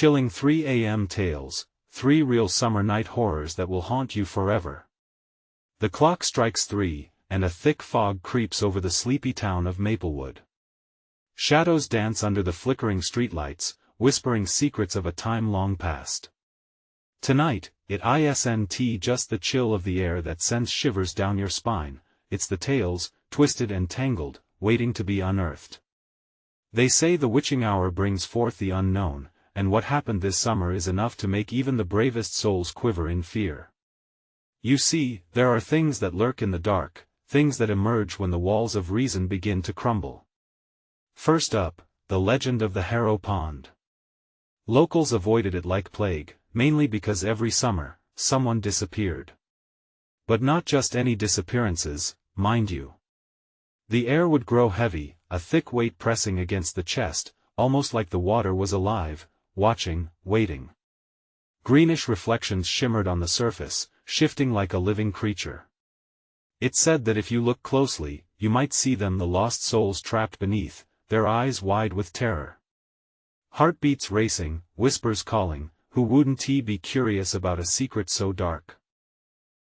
Chilling 3 a.m. tales, 3 real summer night horrors that will haunt you forever. The clock strikes 3, and a thick fog creeps over the sleepy town of Maplewood. Shadows dance under the flickering streetlights, whispering secrets of a time long past. Tonight, it isn't just the chill of the air that sends shivers down your spine, it's the tales, twisted and tangled, waiting to be unearthed. They say the witching hour brings forth the unknown, and what happened this summer is enough to make even the bravest souls quiver in fear. You see, there are things that lurk in the dark, things that emerge when the walls of reason begin to crumble. First up, the legend of the Harrow Pond. Locals avoided it like plague, mainly because every summer, someone disappeared. But not just any disappearances, mind you. The air would grow heavy, a thick weight pressing against the chest, almost like the water was alive, watching, waiting. Greenish reflections shimmered on the surface, shifting like a living creature. It said that if you look closely, you might see them, the lost souls trapped beneath, their eyes wide with terror. Heartbeats racing, whispers calling, who wouldn't be curious about a secret so dark?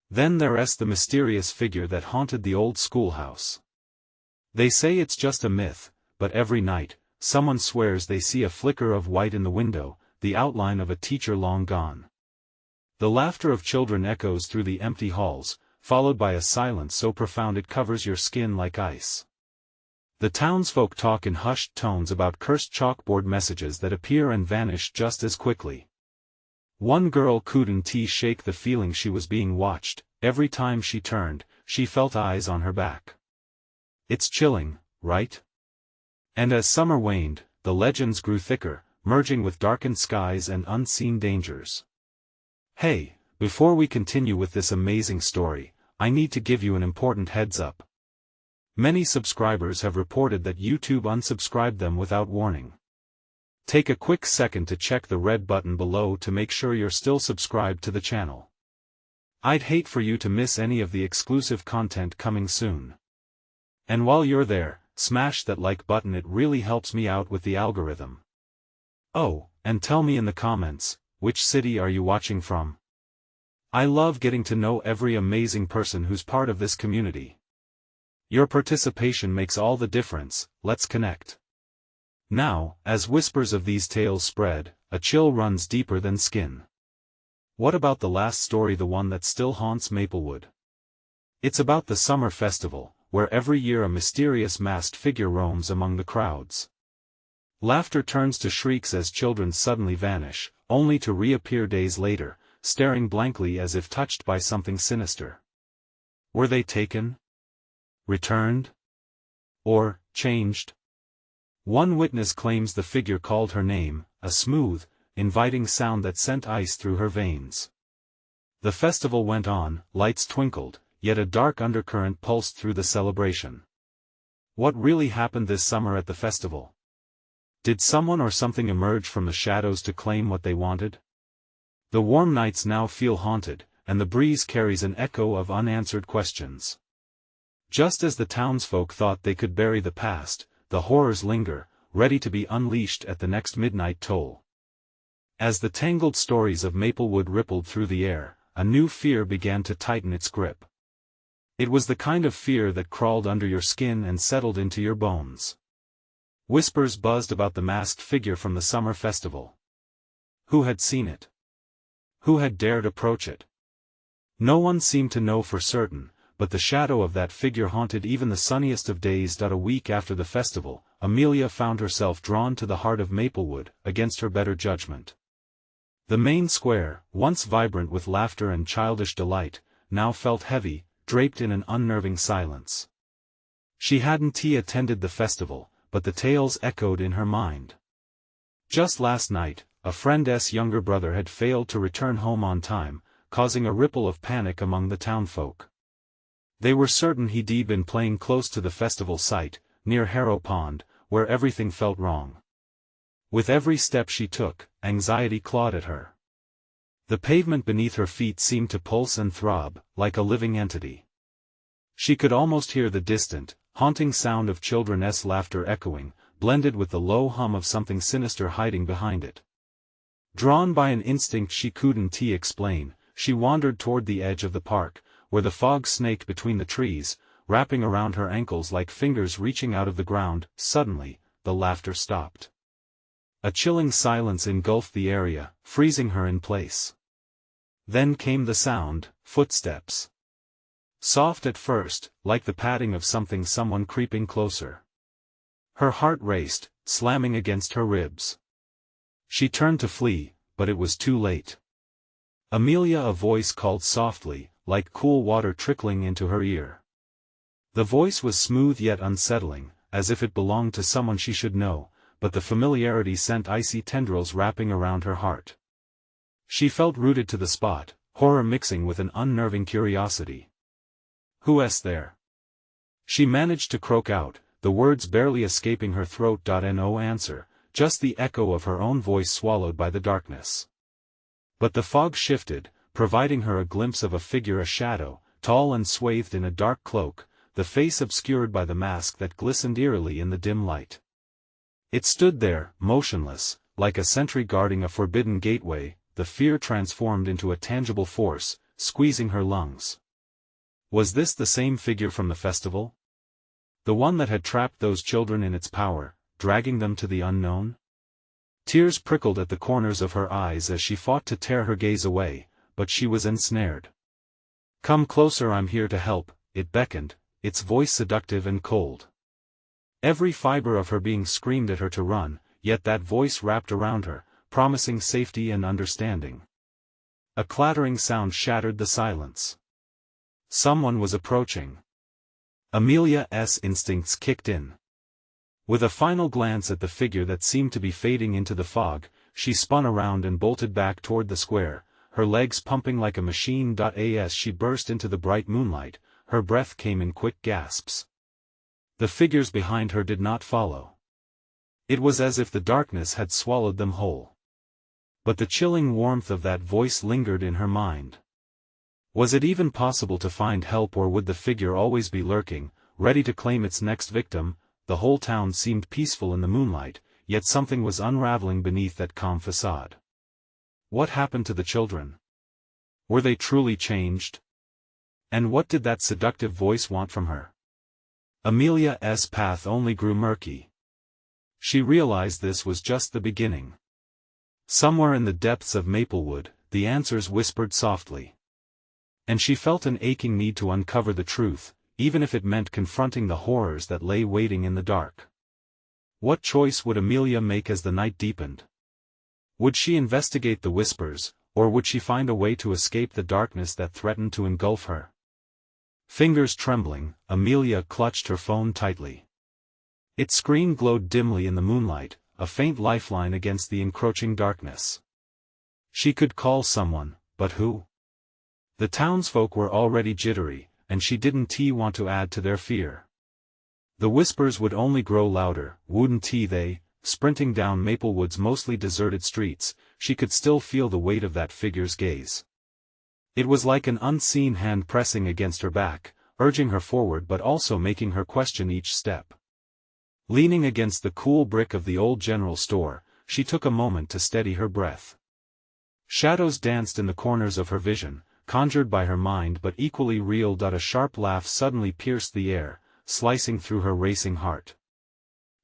Then there's the mysterious figure that haunted the old schoolhouse. They say it's just a myth, but every night, someone swears they see a flicker of white in the window, the outline of a teacher long gone. The laughter of children echoes through the empty halls, followed by a silence so profound it covers your skin like ice. The townsfolk talk in hushed tones about cursed chalkboard messages that appear and vanish just as quickly. One girl couldn't shake the feeling she was being watched. Every time she turned, she felt eyes on her back. It's chilling, right? And as summer waned, the legends grew thicker, merging with darkened skies and unseen dangers. Hey, before we continue with this amazing story, I need to give you an important heads up. Many subscribers have reported that YouTube unsubscribed them without warning. Take a quick second to check the red button below to make sure you're still subscribed to the channel. I'd hate for you to miss any of the exclusive content coming soon. And while you're there, smash that like button, it really helps me out with the algorithm. Oh, and tell me in the comments, which city are you watching from? I love getting to know every amazing person who's part of this community. Your participation makes all the difference. Let's connect. Now, as whispers of these tales spread, a chill runs deeper than skin. What about the last story, the one that still haunts Maplewood? It's about the summer festival, where every year a mysterious masked figure roams among the crowds. Laughter turns to shrieks as children suddenly vanish, only to reappear days later, staring blankly as if touched by something sinister. Were they taken? Returned? Or changed? One witness claims the figure called her name, a smooth, inviting sound that sent ice through her veins. The festival went on, lights twinkled, yet a dark undercurrent pulsed through the celebration. What really happened this summer at the festival? Did someone or something emerge from the shadows to claim what they wanted? The warm nights now feel haunted, and the breeze carries an echo of unanswered questions. Just as the townsfolk thought they could bury the past, the horrors linger, ready to be unleashed at the next midnight toll. As the tangled stories of Maplewood rippled through the air, a new fear began to tighten its grip. It was the kind of fear that crawled under your skin and settled into your bones. Whispers buzzed about the masked figure from the summer festival. Who had seen it? Who had dared approach it? No one seemed to know for certain, but the shadow of that figure haunted even the sunniest of days. A week after the festival, Amelia found herself drawn to the heart of Maplewood, against her better judgment. The main square, once vibrant with laughter and childish delight, now felt heavy, draped in an unnerving silence. She hadn't attended the festival, but the tales echoed in her mind. Just last night, a friend's younger brother had failed to return home on time, causing a ripple of panic among the townfolk. They were certain he'd been playing close to the festival site, near Harrow Pond, where everything felt wrong. With every step she took, anxiety clawed at her. The pavement beneath her feet seemed to pulse and throb, like a living entity. She could almost hear the distant, haunting sound of children's laughter echoing, blended with the low hum of something sinister hiding behind it. Drawn by an instinct she couldn't explain, she wandered toward the edge of the park, where the fog snaked between the trees, wrapping around her ankles like fingers reaching out of the ground. Suddenly, the laughter stopped. A chilling silence engulfed the area, freezing her in place. Then came the sound, footsteps. Soft at first, like the padding of someone creeping closer. Her heart raced, slamming against her ribs. She turned to flee, but it was too late. Amelia, a voice called softly, like cool water trickling into her ear. The voice was smooth yet unsettling, as if it belonged to someone she should know, but the familiarity sent icy tendrils wrapping around her heart. She felt rooted to the spot, horror mixing with an unnerving curiosity. "Who's there?" She managed to croak out, the words barely escaping her throat. No answer, just the echo of her own voice swallowed by the darkness. But the fog shifted, providing her a glimpse of a figure, a shadow, tall and swathed in a dark cloak, the face obscured by the mask that glistened eerily in the dim light. It stood there, motionless, like a sentry guarding a forbidden gateway, the fear transformed into a tangible force, squeezing her lungs. Was this the same figure from the festival? The one that had trapped those children in its power, dragging them to the unknown? Tears prickled at the corners of her eyes as she fought to tear her gaze away, but she was ensnared. "Come closer, I'm here to help," it beckoned, its voice seductive and cold. Every fiber of her being screamed at her to run, yet that voice wrapped around her, promising safety and understanding. A clattering sound shattered the silence. Someone was approaching. Amelia's instincts kicked in. With a final glance at the figure that seemed to be fading into the fog, she spun around and bolted back toward the square, her legs pumping like a machine. As she burst into the bright moonlight, her breath came in quick gasps. The figures behind her did not follow. It was as if the darkness had swallowed them whole. But the chilling warmth of that voice lingered in her mind. Was it even possible to find help, or would the figure always be lurking, ready to claim its next victim? The whole town seemed peaceful in the moonlight, yet something was unraveling beneath that calm facade. What happened to the children? Were they truly changed? And what did that seductive voice want from her? Amelia's path only grew murky. She realized this was just the beginning. Somewhere in the depths of Maplewood, the answers whispered softly. And she felt an aching need to uncover the truth, even if it meant confronting the horrors that lay waiting in the dark. What choice would Amelia make as the night deepened? Would she investigate the whispers, or would she find a way to escape the darkness that threatened to engulf her? Fingers trembling, Amelia clutched her phone tightly. Its screen glowed dimly in the moonlight, a faint lifeline against the encroaching darkness. She could call someone, but who? The townsfolk were already jittery, and she didn't want to add to their fear. The whispers would only grow louder, wouldn't they? Sprinting down Maplewood's mostly deserted streets, she could still feel the weight of that figure's gaze. It was like an unseen hand pressing against her back, urging her forward but also making her question each step. Leaning against the cool brick of the old general store, she took a moment to steady her breath. Shadows danced in the corners of her vision, conjured by her mind but equally real. A sharp laugh suddenly pierced the air, slicing through her racing heart.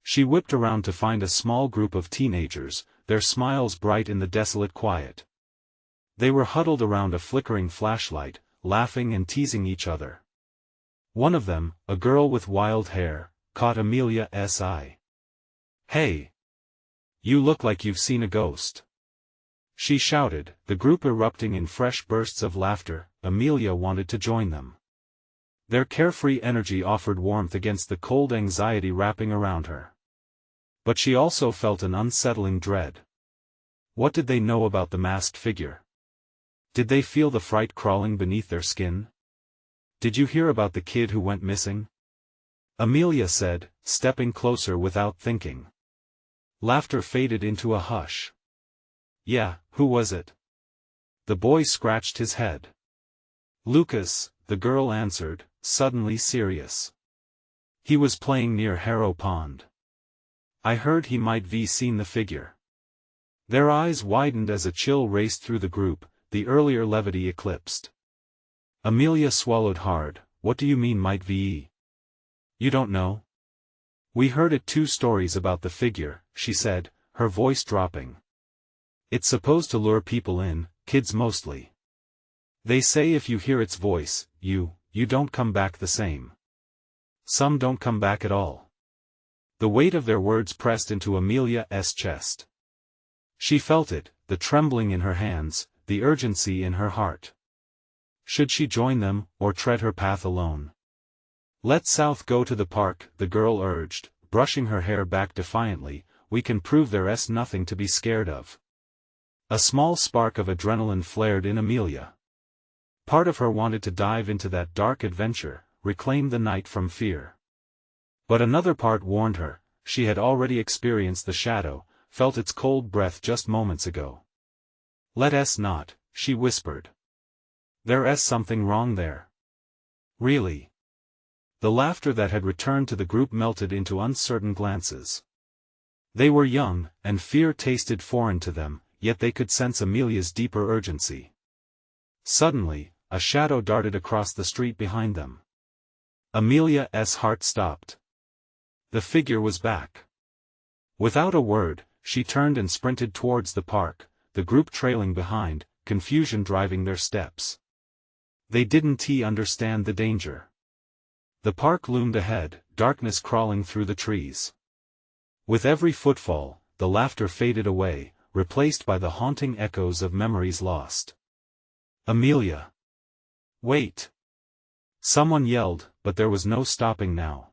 She whipped around to find a small group of teenagers, their smiles bright in the desolate quiet. They were huddled around a flickering flashlight, laughing and teasing each other. One of them, a girl with wild hair, caught Amelia's eye. "Hey! You look like you've seen a ghost," she shouted, the group erupting in fresh bursts of laughter. Amelia wanted to join them. Their carefree energy offered warmth against the cold anxiety wrapping around her. But she also felt an unsettling dread. What did they know about the masked figure? Did they feel the fright crawling beneath their skin? "Did you hear about the kid who went missing?" Amelia said, stepping closer without thinking. Laughter faded into a hush. "Yeah, who was it?" The boy scratched his head. "Lucas," the girl answered, suddenly serious. "He was playing near Harrow Pond. I heard he might have seen the figure." Their eyes widened as a chill raced through the group, the earlier levity eclipsed. Amelia swallowed hard. What do you mean might be? You don't know? We heard it 2 stories about the figure, she said, her voice dropping. It's supposed to lure people in, kids mostly. They say if you hear its voice, you don't come back the same. Some don't come back at all. The weight of their words pressed into Amelia's chest. She felt it, the trembling in her hands, the urgency in her heart. Should she join them, or tread her path alone? Let South go to the park, the girl urged, brushing her hair back defiantly. We can prove there's nothing to be scared of. A small spark of adrenaline flared in Amelia. Part of her wanted to dive into that dark adventure, reclaim the night from fear. But another part warned her, she had already experienced the shadow, felt its cold breath just moments ago. Let's not, she whispered. There's something wrong there. Really? The laughter that had returned to the group melted into uncertain glances. They were young, and fear tasted foreign to them, yet they could sense Amelia's deeper urgency. Suddenly, a shadow darted across the street behind them. Amelia's heart stopped. The figure was back. Without a word, she turned and sprinted towards the park, the group trailing behind, confusion driving their steps. They didn't understand the danger. The park loomed ahead, darkness crawling through the trees. With every footfall, the laughter faded away, replaced by the haunting echoes of memories lost. Amelia! Wait! Someone yelled, but there was no stopping now.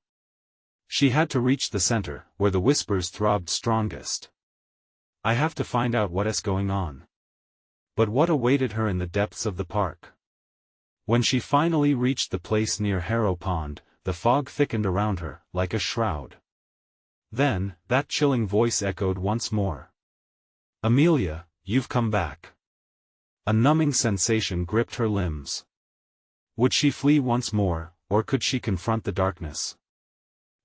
She had to reach the center, where the whispers throbbed strongest. I have to find out what's going on. But what awaited her in the depths of the park? When she finally reached the place near Harrow Pond, the fog thickened around her, like a shroud. Then, that chilling voice echoed once more. Amelia, you've come back. A numbing sensation gripped her limbs. Would she flee once more, or could she confront the darkness?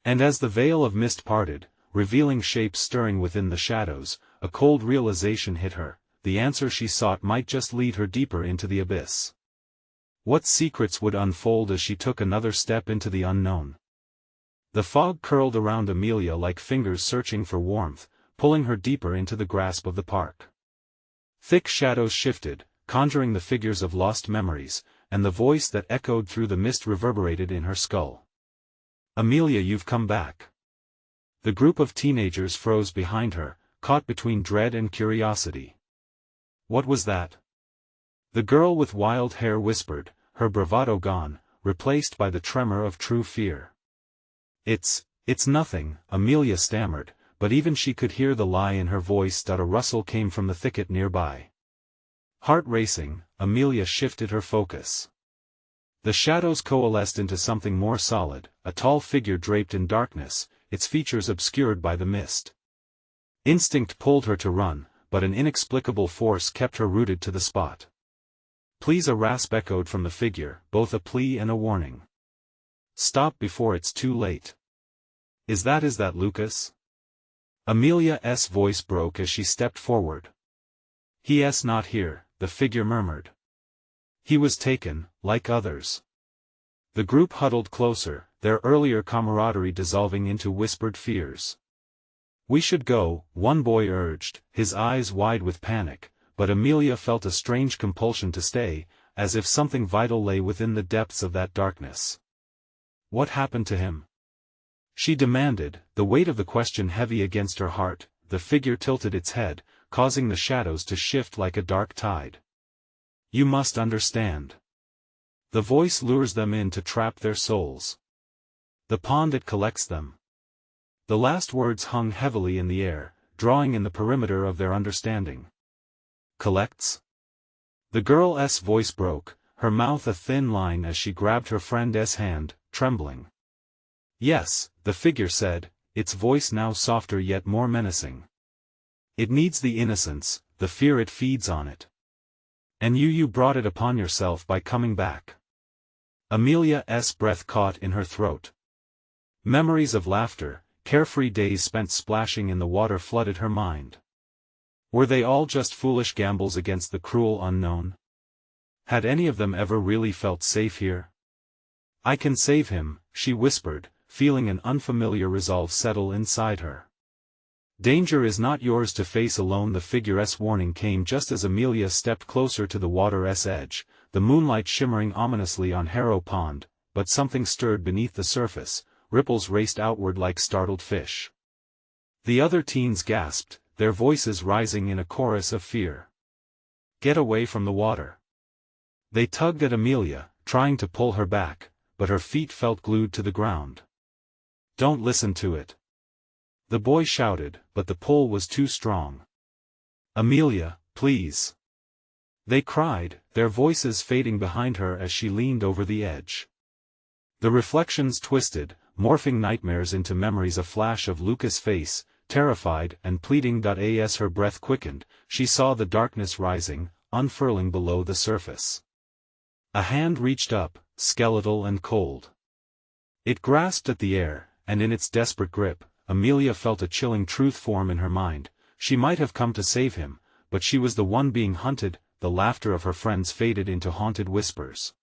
And as the veil of mist parted, revealing shapes stirring within the shadows, a cold realization hit her, the answer she sought might just lead her deeper into the abyss. What secrets would unfold as she took another step into the unknown? The fog curled around Amelia like fingers searching for warmth, pulling her deeper into the grasp of the park. Thick shadows shifted, conjuring the figures of lost memories, and the voice that echoed through the mist reverberated in her skull. Amelia, you've come back. The group of teenagers froze behind her, caught between dread and curiosity. What was that? The girl with wild hair whispered, her bravado gone, replaced by the tremor of true fear. It's nothing, Amelia stammered, but even she could hear the lie in her voice. A rustle came from the thicket nearby. Heart racing, Amelia shifted her focus. The shadows coalesced into something more solid, a tall figure draped in darkness, its features obscured by the mist. Instinct pulled her to run, but an inexplicable force kept her rooted to the spot. Please, a rasp echoed from the figure, both a plea and a warning. Stop before it's too late. Is that Lucas? Amelia's voice broke as she stepped forward. He's not here, the figure murmured. He was taken, like others. The group huddled closer, their earlier camaraderie dissolving into whispered fears. We should go, one boy urged, his eyes wide with panic, but Amelia felt a strange compulsion to stay, as if something vital lay within the depths of that darkness. What happened to him? She demanded, the weight of the question heavy against her heart. The figure tilted its head, causing the shadows to shift like a dark tide. You must understand. The voice lures them in to trap their souls. The pond, it collects them. The last words hung heavily in the air, drawing in the perimeter of their understanding. Collects? The girl's voice broke, her mouth a thin line as she grabbed her friend's hand, trembling. Yes, the figure said, its voice now softer yet more menacing. It needs the innocence, the fear it feeds on it. And you brought it upon yourself by coming back. Amelia's breath caught in her throat. Memories of laughter, carefree days spent splashing in the water flooded her mind. Were they all just foolish gambles against the cruel unknown? Had any of them ever really felt safe here? "I can save him," she whispered, feeling an unfamiliar resolve settle inside her. "Danger is not yours to face alone." The figure's warning came just as Amelia stepped closer to the water's edge, the moonlight shimmering ominously on Harrow Pond, but something stirred beneath the surface, ripples raced outward like startled fish. The other teens gasped, their voices rising in a chorus of fear. "Get away from the water." They tugged at Amelia, trying to pull her back, but her feet felt glued to the ground. "Don't listen to it," the boy shouted, but the pull was too strong. "Amelia, please," they cried, their voices fading behind her as she leaned over the edge. The reflections twisted, morphing nightmares into memories. A flash of Lucas' face, terrified and pleading. As her breath quickened, she saw the darkness rising, unfurling below the surface. A hand reached up, skeletal and cold. It grasped at the air, and in its desperate grip, Amelia felt a chilling truth form in her mind. She might have come to save him, but she was the one being hunted. The laughter of her friends faded into haunted whispers.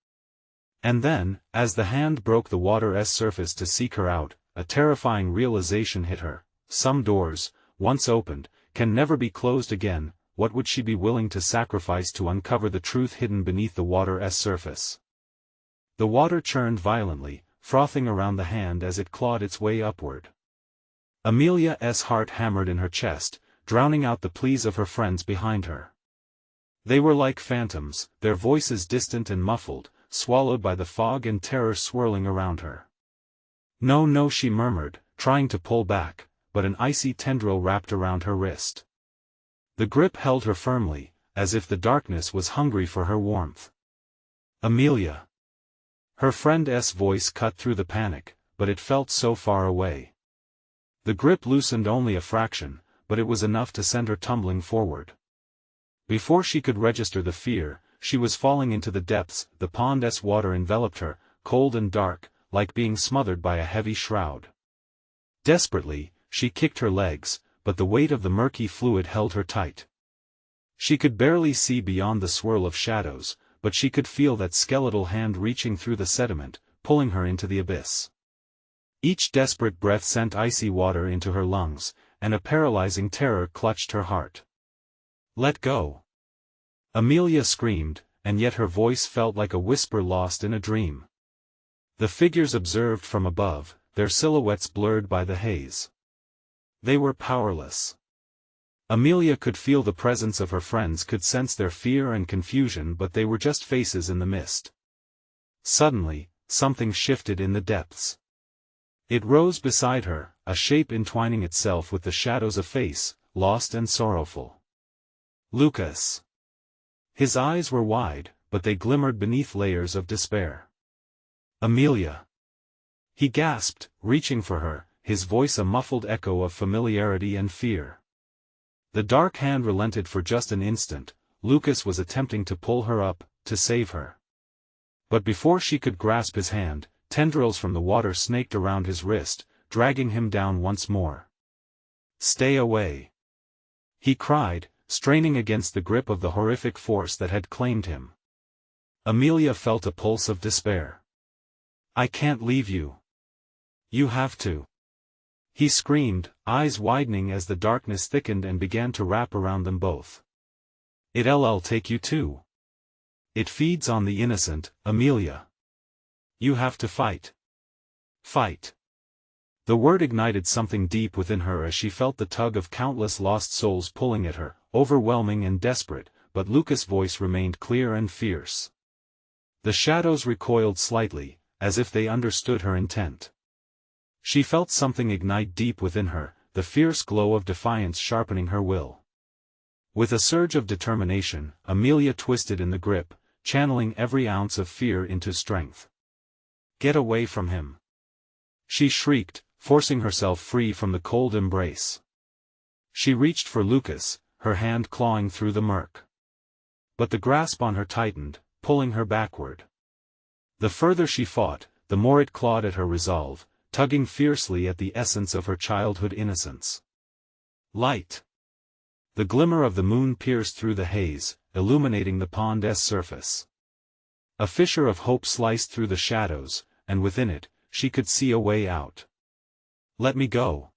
And then, as the hand broke the water's surface to seek her out, a terrifying realization hit her. Some doors, once opened, can never be closed again. What would she be willing to sacrifice to uncover the truth hidden beneath the water's surface? The water churned violently, frothing around the hand as it clawed its way upward. Amelia's heart hammered in her chest, drowning out the pleas of her friends behind her. They were like phantoms, their voices distant and muffled, swallowed by the fog and terror swirling around her. "No, no," she murmured, trying to pull back, but an icy tendril wrapped around her wrist. The grip held her firmly, as if the darkness was hungry for her warmth. "Amelia." Her friend's voice cut through the panic, but it felt so far away. The grip loosened only a fraction, but it was enough to send her tumbling forward. Before she could register the fear, she was falling into the depths. The pond's water enveloped her, cold and dark, like being smothered by a heavy shroud. Desperately, she kicked her legs, but the weight of the murky fluid held her tight. She could barely see beyond the swirl of shadows, but she could feel that skeletal hand reaching through the sediment, pulling her into the abyss. Each desperate breath sent icy water into her lungs, and a paralyzing terror clutched her heart. "Let go!" Amelia screamed, and yet her voice felt like a whisper lost in a dream. The figures observed from above, their silhouettes blurred by the haze. They were powerless. Amelia could feel the presence of her friends, could sense their fear and confusion, but they were just faces in the mist. Suddenly, something shifted in the depths. It rose beside her, a shape entwining itself with the shadows, a face, lost and sorrowful. Lucas. His eyes were wide, but they glimmered beneath layers of despair. "Amelia!" he gasped, reaching for her, his voice a muffled echo of familiarity and fear. The dark hand relented for just an instant. Lucas was attempting to pull her up, to save her. But before she could grasp his hand, tendrils from the water snaked around his wrist, dragging him down once more. "Stay away!" he cried, straining against the grip of the horrific force that had claimed him. Amelia felt a pulse of despair. "I can't leave you. You have to!" he screamed, eyes widening as the darkness thickened and began to wrap around them both. "It'll take you too. It feeds on the innocent, Amelia. You have to fight. Fight." The word ignited something deep within her as she felt the tug of countless lost souls pulling at her, overwhelming and desperate, but Lucas' voice remained clear and fierce. The shadows recoiled slightly, as if they understood her intent. She felt something ignite deep within her, the fierce glow of defiance sharpening her will. With a surge of determination, Amelia twisted in the grip, channeling every ounce of fear into strength. "Get away from him!" she shrieked, forcing herself free from the cold embrace. She reached for Lucas, her hand clawing through the murk. But the grasp on her tightened, pulling her backward. The further she fought, the more it clawed at her resolve, tugging fiercely at the essence of her childhood innocence. "Light!" The glimmer of the moon pierced through the haze, illuminating the pond's surface. A fissure of hope sliced through the shadows, and within it, she could see a way out. "Let me go!"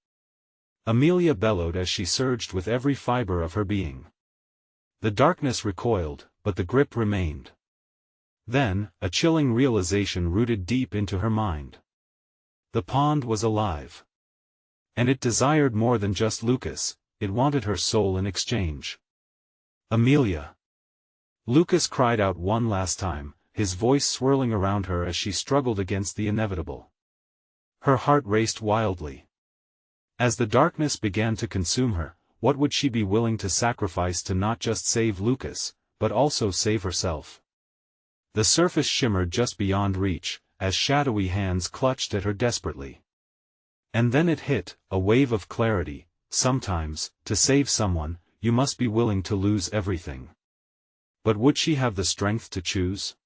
Amelia bellowed as she surged with every fiber of her being. The darkness recoiled, but the grip remained. Then, a chilling realization rooted deep into her mind. The pond was alive. And it desired more than just Lucas, it wanted her soul in exchange. "Amelia!" Lucas cried out one last time, his voice swirling around her as she struggled against the inevitable. Her heart raced wildly. As the darkness began to consume her, what would she be willing to sacrifice to not just save Lucas, but also save herself? The surface shimmered just beyond reach, as shadowy hands clutched at her desperately. And then it hit, a wave of clarity. Sometimes, to save someone, you must be willing to lose everything. But would she have the strength to choose?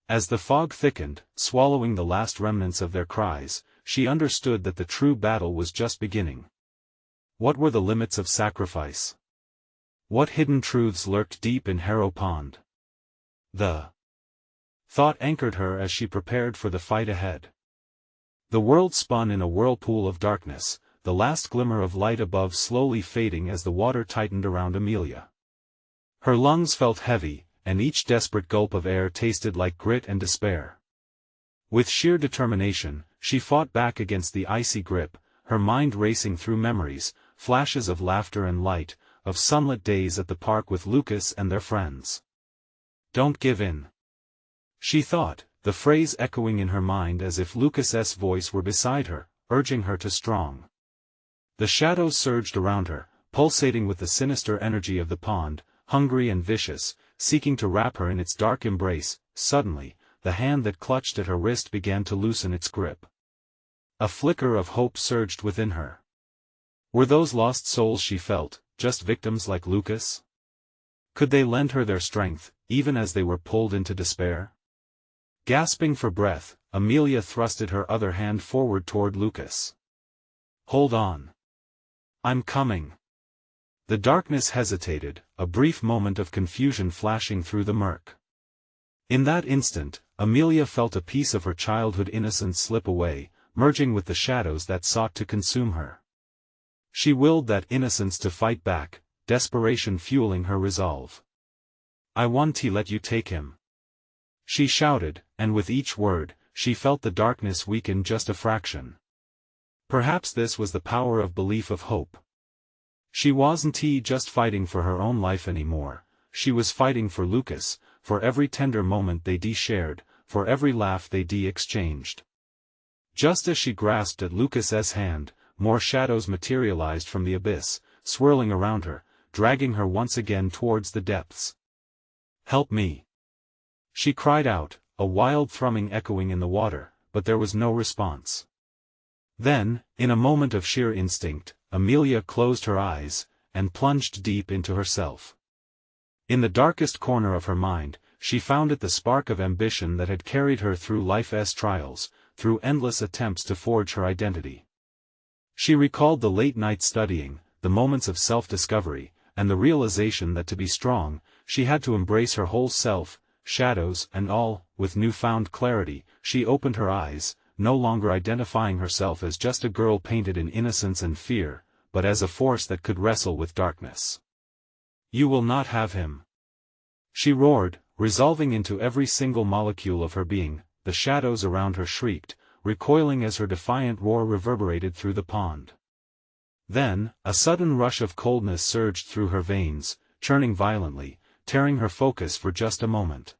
As the fog thickened, swallowing the last remnants of their cries, she understood that the true battle was just beginning. What were the limits of sacrifice? What hidden truths lurked deep in Harrow Pond? The thought anchored her as she prepared for the fight ahead. The world spun in a whirlpool of darkness, the last glimmer of light above slowly fading as the water tightened around Amelia. Her lungs felt heavy, and each desperate gulp of air tasted like grit and despair. With sheer determination, she fought back against the icy grip, her mind racing through memories, flashes of laughter and light, of sunlit days at the park with Lucas and their friends. "Don't give in," she thought, the phrase echoing in her mind as if Lucas's voice were beside her, urging her to strong. The shadows surged around her, pulsating with the sinister energy of the pond, hungry and vicious, seeking to wrap her in its dark embrace. Suddenly, the hand that clutched at her wrist began to loosen its grip. A flicker of hope surged within her. Were those lost souls she felt, just victims like Lucas? Could they lend her their strength, even as they were pulled into despair? Gasping for breath, Amelia thrusted her other hand forward toward Lucas. "Hold on. I'm coming." The darkness hesitated, a brief moment of confusion flashing through the murk. In that instant, Amelia felt a piece of her childhood innocence slip away, merging with the shadows that sought to consume her. She willed that innocence to fight back, desperation fueling her resolve. "I want to let you take him," she shouted, and with each word, she felt the darkness weaken just a fraction. Perhaps this was the power of belief of hope. She wasn't just fighting for her own life anymore, she was fighting for Lucas, for every tender moment they shared, for every laugh they exchanged. Just as she grasped at Lucas's hand, more shadows materialized from the abyss, swirling around her, dragging her once again towards the depths. "Help me!" she cried out, a wild thrumming echoing in the water, but there was no response. Then, in a moment of sheer instinct, Amelia closed her eyes, and plunged deep into herself. In the darkest corner of her mind, she found it the spark of ambition that had carried her through life's trials, through endless attempts to forge her identity. She recalled the late night studying, the moments of self-discovery, and the realization that to be strong, she had to embrace her whole self, shadows and all. With newfound clarity, she opened her eyes, no longer identifying herself as just a girl painted in innocence and fear, but as a force that could wrestle with darkness. "You will not have him," she roared, resolving into every single molecule of her being. The shadows around her shrieked, recoiling as her defiant roar reverberated through the pond. Then, a sudden rush of coldness surged through her veins, churning violently, tearing her focus for just a moment.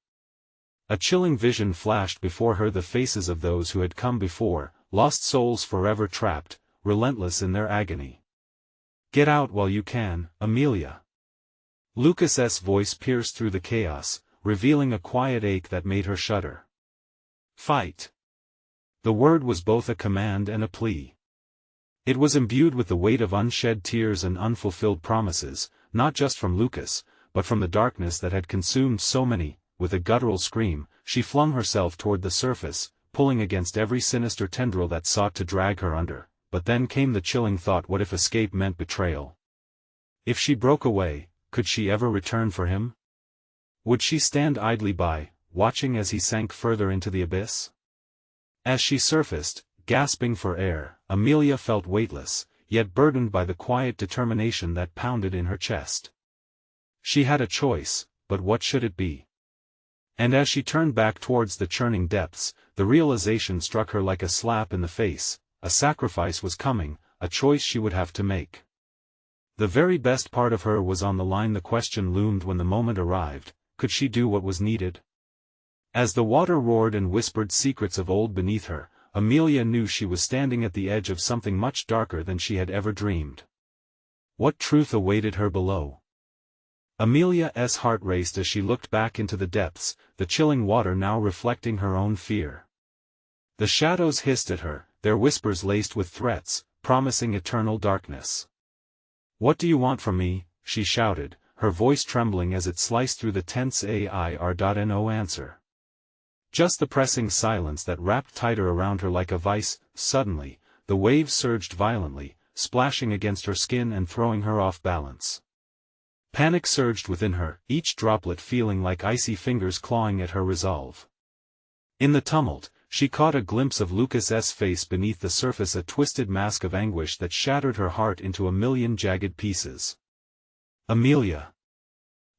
A chilling vision flashed before her, the faces of those who had come before, lost souls forever trapped, relentless in their agony. "Get out while you can, Amelia." Lucas's voice pierced through the chaos, revealing a quiet ache that made her shudder. "Fight." The word was both a command and a plea. It was imbued with the weight of unshed tears and unfulfilled promises, not just from Lucas, but from the darkness that had consumed so many. With a guttural scream, she flung herself toward the surface, pulling against every sinister tendril that sought to drag her under. But then came the chilling thought: what if escape meant betrayal? If she broke away, could she ever return for him? Would she stand idly by, watching as he sank further into the abyss? As she surfaced, gasping for air, Amelia felt weightless, yet burdened by the quiet determination that pounded in her chest. She had a choice, but what should it be? And as she turned back towards the churning depths, the realization struck her like a slap in the face: a sacrifice was coming, a choice she would have to make. The very best part of her was on the line. The question loomed when the moment arrived: could she do what was needed? As the water roared and whispered secrets of old beneath her, Amelia knew she was standing at the edge of something much darker than she had ever dreamed. What truth awaited her below? Amelia's heart raced as she looked back into the depths, the chilling water now reflecting her own fear. The shadows hissed at her, their whispers laced with threats, promising eternal darkness. "What do you want from me?" she shouted, her voice trembling as it sliced through the tense no answer. Just the pressing silence that wrapped tighter around her like a vice. Suddenly, the waves surged violently, splashing against her skin and throwing her off balance. Panic surged within her, each droplet feeling like icy fingers clawing at her resolve. In the tumult, she caught a glimpse of Lucas's face beneath the surface, a twisted mask of anguish that shattered her heart into a million jagged pieces. "Amelia!"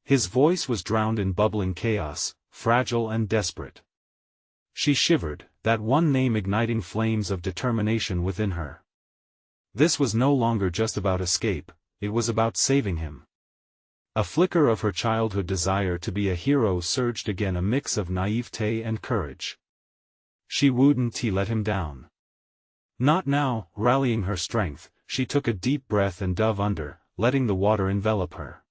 His voice was drowned in bubbling chaos, fragile and desperate. She shivered, that one name igniting flames of determination within her. This was no longer just about escape, it was about saving him. A flicker of her childhood desire to be a hero surged again, a mix of naivete and courage. She wouldn't let him down. Not now. Rallying her strength, she took a deep breath and dove under, letting the water envelop her.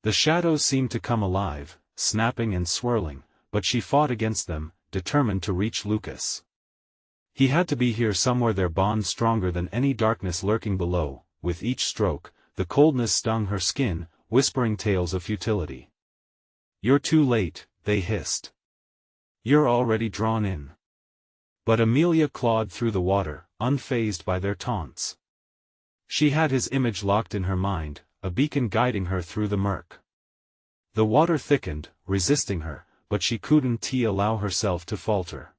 The shadows seemed to come alive, snapping and swirling, but she fought against them, determined to reach Lucas. He had to be here somewhere, their bond stronger than any darkness lurking below. With each stroke, the coldness stung her skin, whispering tales of futility. "You're too late," they hissed. "You're already drawn in." But Amelia clawed through the water, unfazed by their taunts. She had his image locked in her mind, a beacon guiding her through the murk. The water thickened, resisting her, but she couldn't allow herself to falter.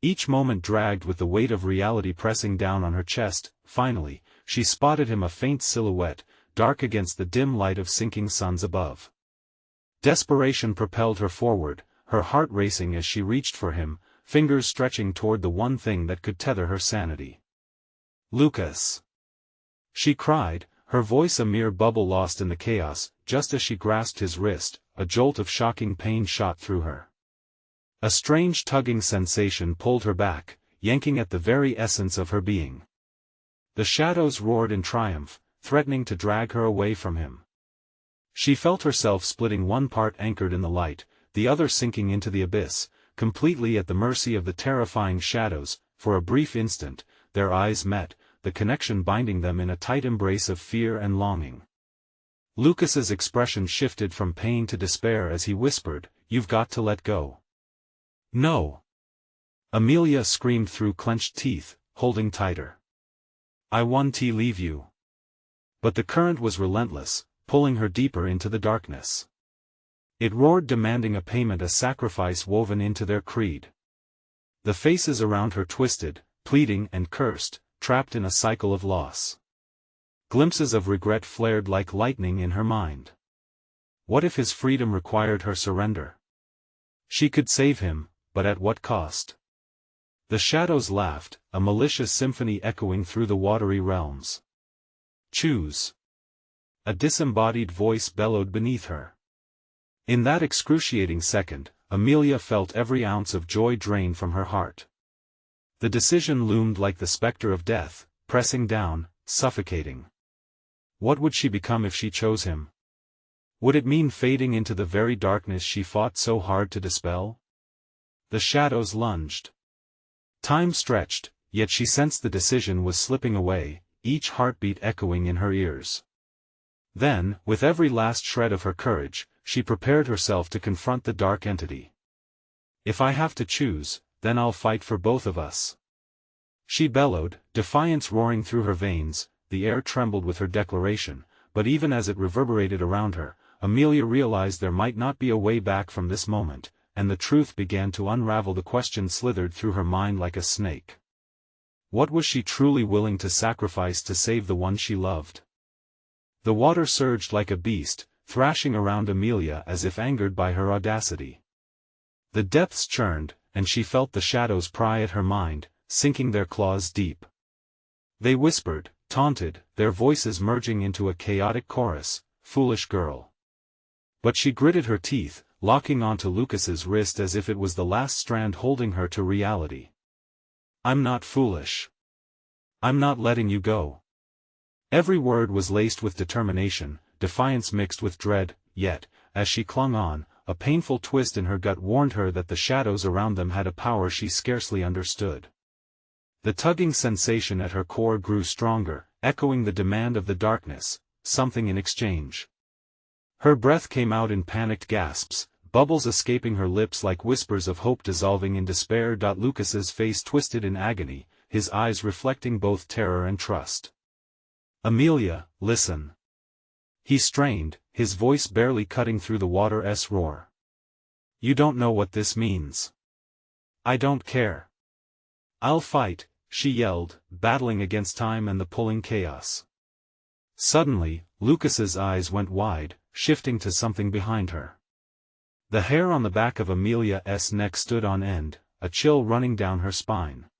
Each moment dragged with the weight of reality pressing down on her chest. Finally, she spotted him, a faint silhouette, dark against the dim light of sinking suns above. Desperation propelled her forward, her heart racing as she reached for him, fingers stretching toward the one thing that could tether her sanity. "Lucas!" she cried, her voice a mere bubble lost in the chaos. Just as she grasped his wrist, a jolt of shocking pain shot through her. A strange tugging sensation pulled her back, yanking at the very essence of her being. The shadows roared in triumph, threatening to drag her away from him. She felt herself splitting, one part anchored in the light, the other sinking into the abyss, completely at the mercy of the terrifying shadows. For a brief instant, their eyes met, the connection binding them in a tight embrace of fear and longing. Lucas's expression shifted from pain to despair as he whispered, "You've got to let go." "No!" Amelia screamed through clenched teeth, holding tighter. "I want to leave you." But the current was relentless, pulling her deeper into the darkness. It roared, demanding a payment, a sacrifice woven into their creed. The faces around her twisted, pleading and cursed, trapped in a cycle of loss. Glimpses of regret flared like lightning in her mind. What if his freedom required her surrender? She could save him, but at what cost? The shadows laughed, a malicious symphony echoing through the watery realms. "Choose." A disembodied voice bellowed beneath her. In that excruciating second, Amelia felt every ounce of joy drain from her heart. The decision loomed like the specter of death, pressing down, suffocating. What would she become if she chose him? Would it mean fading into the very darkness she fought so hard to dispel? The shadows lunged. Time stretched, yet she sensed the decision was slipping away, each heartbeat echoing in her ears. Then, with every last shred of her courage, she prepared herself to confront the dark entity. "If I have to choose, then I'll fight for both of us," she bellowed, defiance roaring through her veins. The air trembled with her declaration, but even as it reverberated around her, Amelia realized there might not be a way back from this moment, and the truth began to unravel. The question slithered through her mind like a snake. What was she truly willing to sacrifice to save the one she loved? The water surged like a beast, thrashing around Amelia as if angered by her audacity. The depths churned, and she felt the shadows pry at her mind, sinking their claws deep. They whispered, taunted, their voices merging into a chaotic chorus, "Foolish girl." But she gritted her teeth, locking onto Lucas's wrist as if it was the last strand holding her to reality. "I'm not foolish. I'm not letting you go." Every word was laced with determination, defiance mixed with dread, yet, as she clung on, a painful twist in her gut warned her that the shadows around them had a power she scarcely understood. The tugging sensation at her core grew stronger, echoing the demand of the darkness, something in exchange. Her breath came out in panicked gasps, bubbles escaping her lips like whispers of hope dissolving in despair. Lucas's face twisted in agony, his eyes reflecting both terror and trust. "Amelia, listen." He strained, his voice barely cutting through the water's roar. "You don't know what this means." "I don't care. I'll fight," she yelled, battling against time and the pulling chaos. Suddenly, Lucas's eyes went wide, shifting to something behind her. The hair on the back of Amelia's neck stood on end, a chill running down her spine.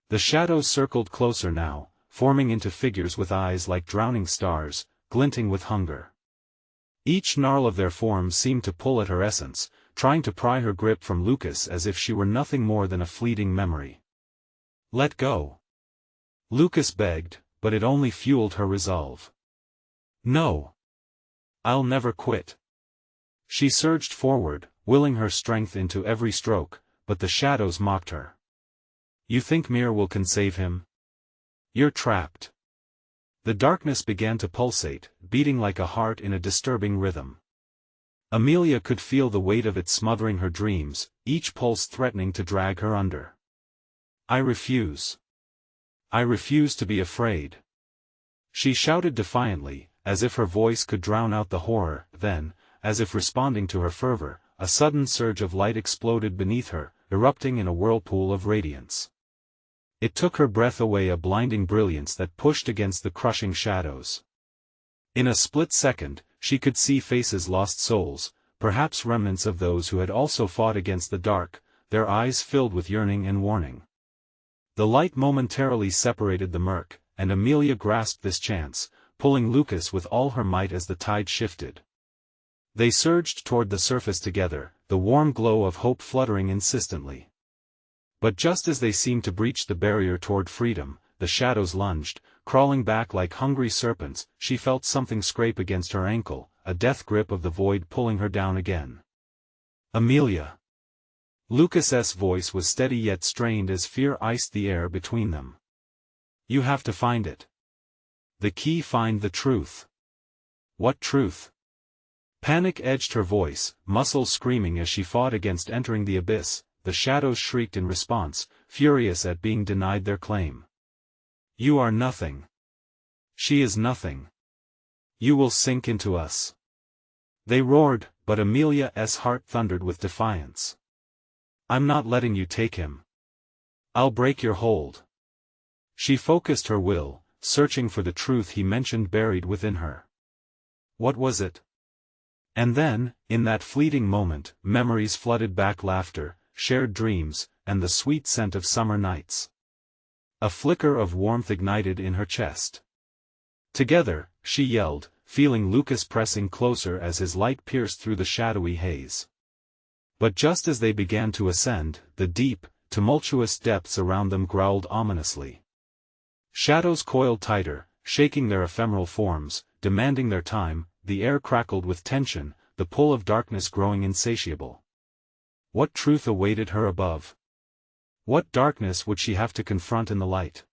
The shadows circled closer now, forming into figures with eyes like drowning stars, glinting with hunger. Each gnarl of their forms seemed to pull at her essence, trying to pry her grip from Lucas as if she were nothing more than a fleeting memory. "Let go," Lucas begged, but it only fueled her resolve. "No. I'll never quit." She surged forward, willing her strength into every stroke, but the shadows mocked her. "You think Mir can save him? You're trapped." The darkness began to pulsate, beating like a heart in a disturbing rhythm. Amelia could feel the weight of it smothering her dreams, each pulse threatening to drag her under. "I refuse. I refuse to be afraid," she shouted defiantly, as if her voice could drown out the horror. Then, as if responding to her fervor, a sudden surge of light exploded beneath her, erupting in a whirlpool of radiance. It took her breath away, a blinding brilliance that pushed against the crushing shadows. In a split second, she could see faces, lost souls, perhaps remnants of those who had also fought against the dark, their eyes filled with yearning and warning. The light momentarily separated the murk, and Amelia grasped this chance, pulling Lucas with all her might as the tide shifted. They surged toward the surface together, the warm glow of hope fluttering insistently. But just as they seemed to breach the barrier toward freedom, the shadows lunged, crawling back like hungry serpents. She felt something scrape against her ankle, a death grip of the void pulling her down again. "Amelia." Lucas's voice was steady yet strained as fear iced the air between them. "You have to find it. The key, find the truth." "What truth?" Panic edged her voice, muscles screaming as she fought against entering the abyss. The shadows shrieked in response, furious at being denied their claim. "You are nothing. She is nothing. You will sink into us." They roared, but Amelia's heart thundered with defiance. "I'm not letting you take him. I'll break your hold." She focused her will, searching for the truth he mentioned buried within her. What was it? And then, in that fleeting moment, memories flooded back, laughter, shared dreams, and the sweet scent of summer nights. A flicker of warmth ignited in her chest. "Together," she yelled, feeling Lucas pressing closer as his light pierced through the shadowy haze. But just as they began to ascend, the deep, tumultuous depths around them growled ominously. Shadows coiled tighter, shaking their ephemeral forms, demanding their time. The air crackled with tension, the pull of darkness growing insatiable. What truth awaited her above? What darkness would she have to confront in the light?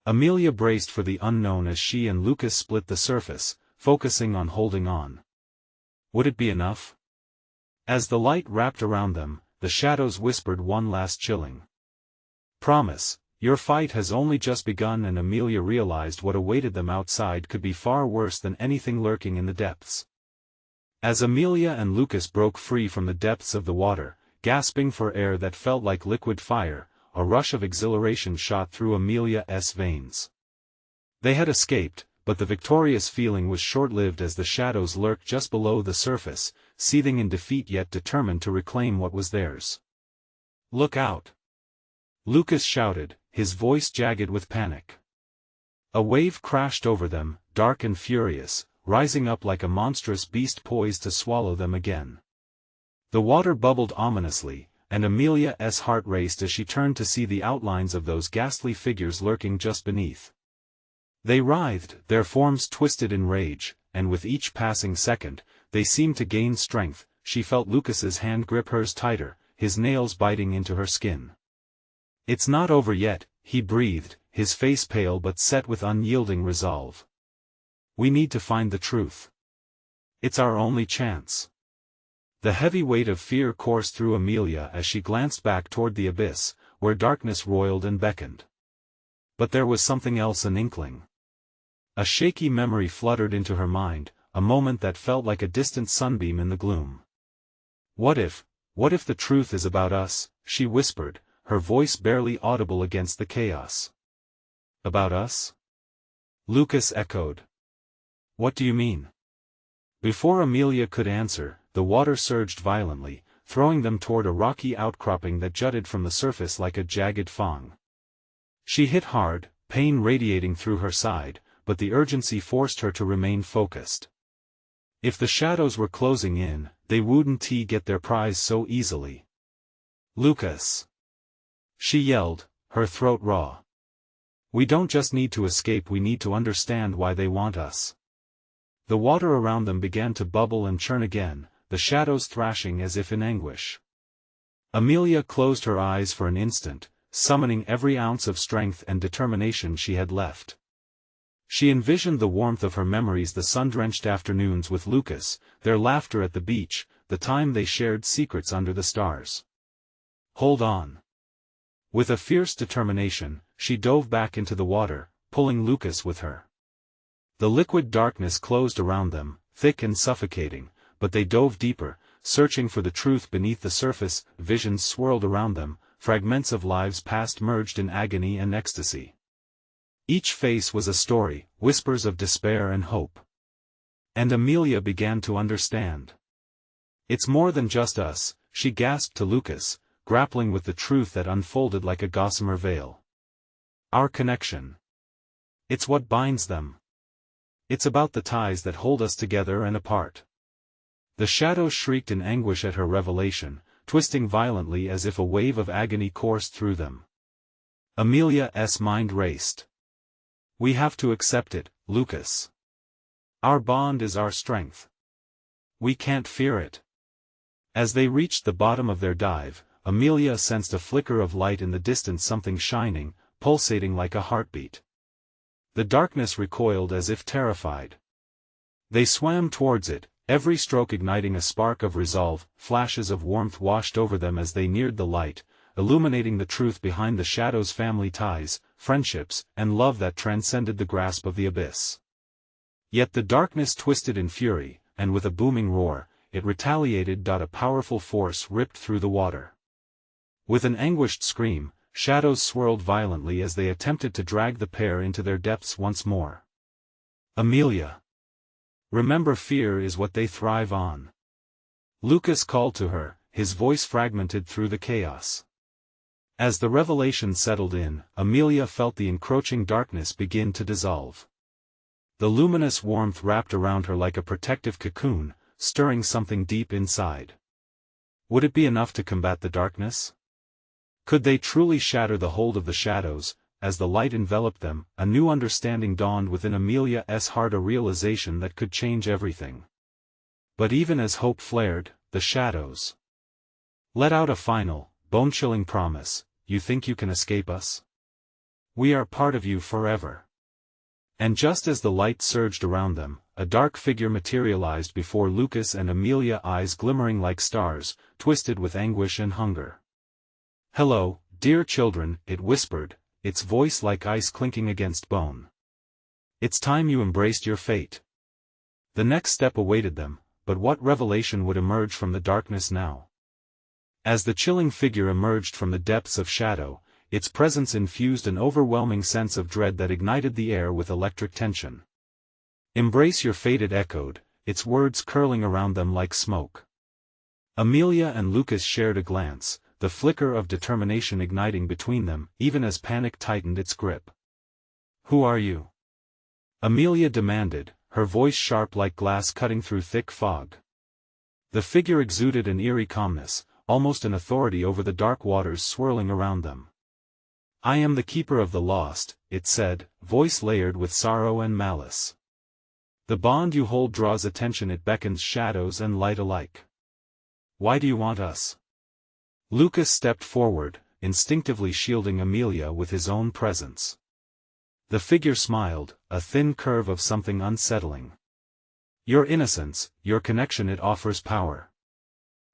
Amelia braced for the unknown as she and Lucas split the surface, focusing on holding on. Would it be enough? As the light wrapped around them, the shadows whispered one last chilling promise, Your fight has only just begun, and Amelia realized what awaited them outside could be far worse than anything lurking in the depths. As Amelia and Lucas broke free from the depths of the water, gasping for air that felt like liquid fire, a rush of exhilaration shot through Amelia's veins. They had escaped, but the victorious feeling was short-lived as the shadows lurked just below the surface, seething in defeat yet determined to reclaim what was theirs. "Look out!" Lucas shouted, his voice jagged with panic. A wave crashed over them, dark and furious, rising up like a monstrous beast poised to swallow them again. The water bubbled ominously, and Amelia's heart raced as she turned to see the outlines of those ghastly figures lurking just beneath. They writhed, their forms twisted in rage, and with each passing second, they seemed to gain strength. She felt Lucas's hand grip hers tighter, his nails biting into her skin. "It's not over yet," he breathed, his face pale but set with unyielding resolve. "We need to find the truth. It's our only chance." The heavy weight of fear coursed through Amelia as she glanced back toward the abyss, where darkness roiled and beckoned. But there was something else, an inkling. A shaky memory fluttered into her mind, a moment that felt like a distant sunbeam in the gloom. What if the truth is about us?" she whispered, her voice barely audible against the chaos. "About us?" Lucas echoed. "What do you mean?" Before Amelia could answer, the water surged violently, throwing them toward a rocky outcropping that jutted from the surface like a jagged fang. She hit hard, pain radiating through her side, but the urgency forced her to remain focused. If the shadows were closing in, they wouldn't get their prize so easily. "Lucas!" she yelled, her throat raw. "We don't just need to escape, we need to understand why they want us." The water around them began to bubble and churn again, the shadows thrashing as if in anguish. Amelia closed her eyes for an instant, summoning every ounce of strength and determination she had left. She envisioned the warmth of her memories, the sun-drenched afternoons with Lucas, their laughter at the beach, the time they shared secrets under the stars. "Hold on." With a fierce determination, she dove back into the water, pulling Lucas with her. The liquid darkness closed around them, thick and suffocating, but they dove deeper, searching for the truth beneath the surface. Visions swirled around them, fragments of lives past merged in agony and ecstasy. Each face was a story, whispers of despair and hope. And Amelia began to understand. "It's more than just us," she gasped to Lucas, grappling with the truth that unfolded like a gossamer veil. "Our connection. It's what binds them. It's about the ties that hold us together and apart." The shadows shrieked in anguish at her revelation, twisting violently as if a wave of agony coursed through them. Amelia's mind raced. "We have to accept it, Lucas. Our bond is our strength. We can't fear it." As they reached the bottom of their dive, Amelia sensed a flicker of light in the distance, something shining, pulsating like a heartbeat. The darkness recoiled as if terrified. They swam towards it, every stroke igniting a spark of resolve. Flashes of warmth washed over them as they neared the light, illuminating the truth behind the shadows: family ties, friendships, and love that transcended the grasp of the abyss. Yet the darkness twisted in fury, and with a booming roar, it retaliated. A powerful force ripped through the water. With an anguished scream, shadows swirled violently as they attempted to drag the pair into their depths once more. "Amelia! Remember, fear is what they thrive on." Lucas called to her, his voice fragmented through the chaos. As the revelation settled in, Amelia felt the encroaching darkness begin to dissolve. The luminous warmth wrapped around her like a protective cocoon, stirring something deep inside. Would it be enough to combat the darkness? Could they truly shatter the hold of the shadows? As the light enveloped them, a new understanding dawned within Amelia's heart, a realization that could change everything. But even as hope flared, the shadows let out a final, bone-chilling promise: "You think you can escape us? We are part of you forever." And just as the light surged around them, a dark figure materialized before Lucas and Amelia, eyes glimmering like stars, twisted with anguish and hunger. "Hello, dear children," it whispered, its voice like ice clinking against bone. It's time you embraced your fate. The next step awaited them, but what revelation would emerge from the darkness now? As the chilling figure emerged from the depths of shadow, its presence infused an overwhelming sense of dread that ignited the air with electric tension. "Embrace your fate," it echoed, its words curling around them like smoke. Amelia and Lucas shared a glance, the flicker of determination igniting between them, even as panic tightened its grip. "Who are you?" Amelia demanded, her voice sharp like glass cutting through thick fog. The figure exuded an eerie calmness, almost an authority over the dark waters swirling around them. "I am the keeper of the lost," it said, voice layered with sorrow and malice. "The bond you hold draws attention, it beckons shadows and light alike. Why do you want us?" Lucas stepped forward, instinctively shielding Amelia with his own presence. The figure smiled, a thin curve of something unsettling. "Your innocence, your connection, it offers power.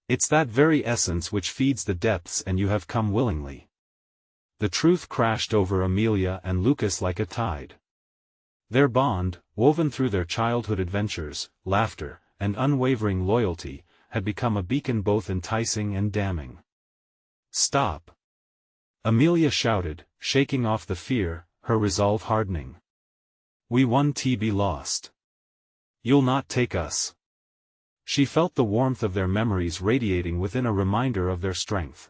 It's that very essence which feeds the depths, and you have come willingly." The truth crashed over Amelia and Lucas like a tide. Their bond, woven through their childhood adventures, laughter, and unwavering loyalty, had become a beacon both enticing and damning. "Stop!" Amelia shouted, shaking off the fear, her resolve hardening. "We won't be lost. You'll not take us." She felt the warmth of their memories radiating within, a reminder of their strength.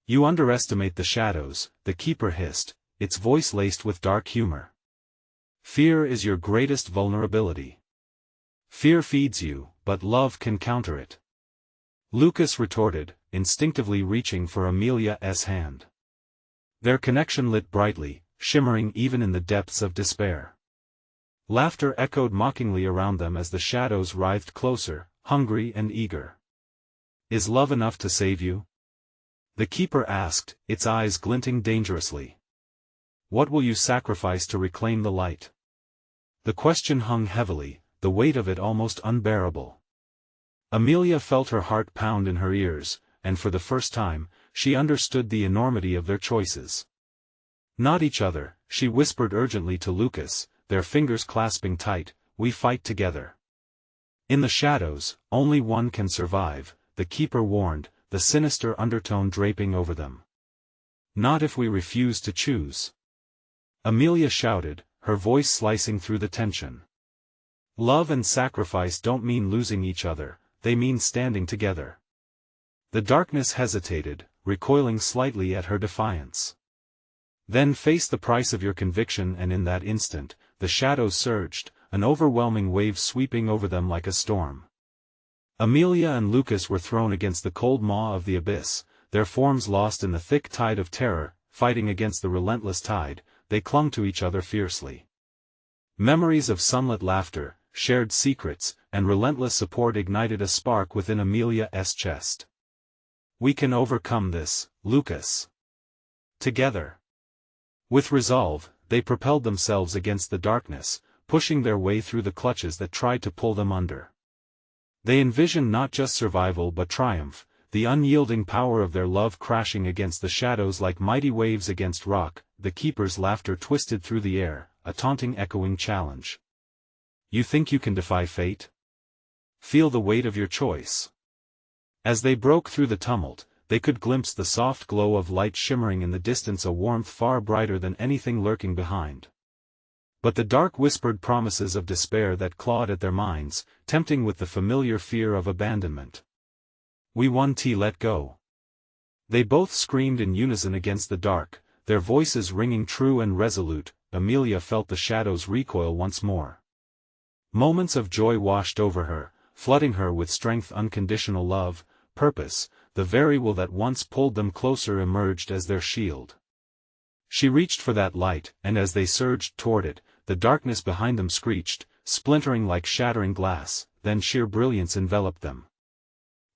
"You underestimate the shadows," the keeper hissed, its voice laced with dark humor. "Fear is your greatest vulnerability. Fear feeds you, but love can counter it." Lucas retorted, instinctively reaching for Amelia's hand. Their connection lit brightly, shimmering even in the depths of despair. Laughter echoed mockingly around them as the shadows writhed closer, hungry and eager. "Is love enough to save you?" the keeper asked, its eyes glinting dangerously. "What will you sacrifice to reclaim the light?" The question hung heavily, the weight of it almost unbearable. Amelia felt her heart pound in her ears, and for the first time, she understood the enormity of their choices. "Not each other," she whispered urgently to Lucas, their fingers clasping tight, "we fight together." "In the shadows, only one can survive," the keeper warned, the sinister undertone draping over them. "Not if we refuse to choose," Amelia shouted, her voice slicing through the tension. "Love and sacrifice don't mean losing each other, they mean standing together." The darkness hesitated, recoiling slightly at her defiance. "Then face the price of your conviction," and in that instant, the shadows surged, an overwhelming wave sweeping over them like a storm. Amelia and Lucas were thrown against the cold maw of the abyss, their forms lost in the thick tide of terror. Fighting against the relentless tide, they clung to each other fiercely. Memories of sunlit laughter, shared secrets, and relentless support ignited a spark within Amelia's chest. "We can overcome this, Lucas. Together." With resolve, they propelled themselves against the darkness, pushing their way through the clutches that tried to pull them under. They envisioned not just survival but triumph, the unyielding power of their love crashing against the shadows like mighty waves against rock. The keeper's laughter twisted through the air, a taunting echoing challenge. "You think you can defy fate? Feel the weight of your choice." As they broke through the tumult, they could glimpse the soft glow of light shimmering in the distance, a warmth far brighter than anything lurking behind. But the dark whispered promises of despair that clawed at their minds, tempting with the familiar fear of abandonment. "We won't let go." They both screamed in unison against the dark, their voices ringing true and resolute. Amelia felt the shadows recoil once more. Moments of joy washed over her, flooding her with strength. Unconditional love, purpose, the very will that once pulled them closer emerged as their shield. She reached for that light, and as they surged toward it, the darkness behind them screeched, splintering like shattering glass, then sheer brilliance enveloped them.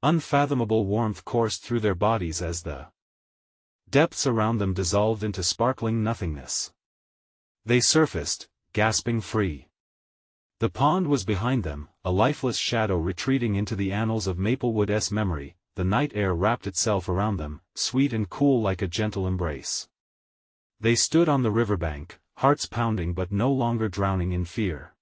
Unfathomable warmth coursed through their bodies as the depths around them dissolved into sparkling nothingness. They surfaced, gasping free. The pond was behind them, a lifeless shadow retreating into the annals of Maplewood's memory. The night air wrapped itself around them, sweet and cool like a gentle embrace. They stood on the riverbank, hearts pounding but no longer drowning in fear.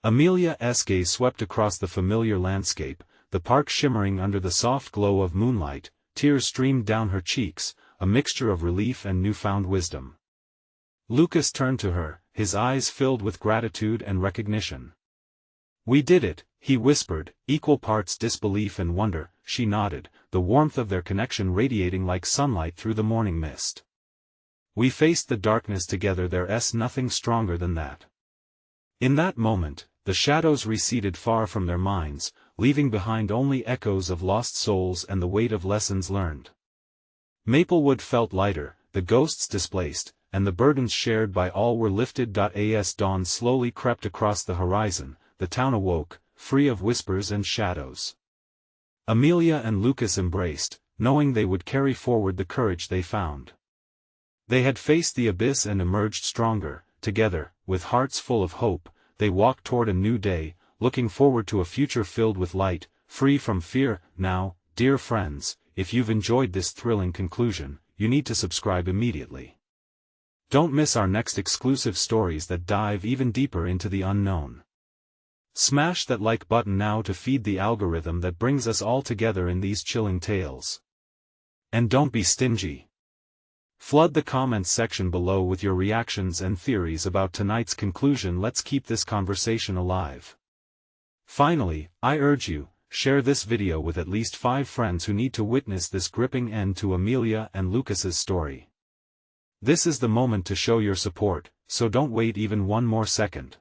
Amelia's gaze swept across the familiar landscape, the park shimmering under the soft glow of moonlight. Tears streamed down her cheeks, a mixture of relief and newfound wisdom. Lucas turned to her, his eyes filled with gratitude and recognition. "We did it," he whispered, equal parts disbelief and wonder. She nodded, the warmth of their connection radiating like sunlight through the morning mist. "We faced the darkness together, there's nothing stronger than that." In that moment, the shadows receded far from their minds, leaving behind only echoes of lost souls and the weight of lessons learned. Maplewood felt lighter, the ghosts displaced, and the burdens shared by all were lifted. As dawn slowly crept across the horizon, the town awoke, free of whispers and shadows. Amelia and Lucas embraced, knowing they would carry forward the courage they found. They had faced the abyss and emerged stronger. Together, with hearts full of hope, they walked toward a new day, looking forward to a future filled with light, free from fear. Now, dear friends, if you've enjoyed this thrilling conclusion, you need to subscribe immediately. Don't miss our next exclusive stories that dive even deeper into the unknown. Smash that like button now to feed the algorithm that brings us all together in these chilling tales. And don't be stingy. Flood the comments section below with your reactions and theories about tonight's conclusion. Let's keep this conversation alive. Finally, I urge you, share this video with at least 5 friends who need to witness this gripping end to Amelia and Lucas's story. This is the moment to show your support, so don't wait even one more second.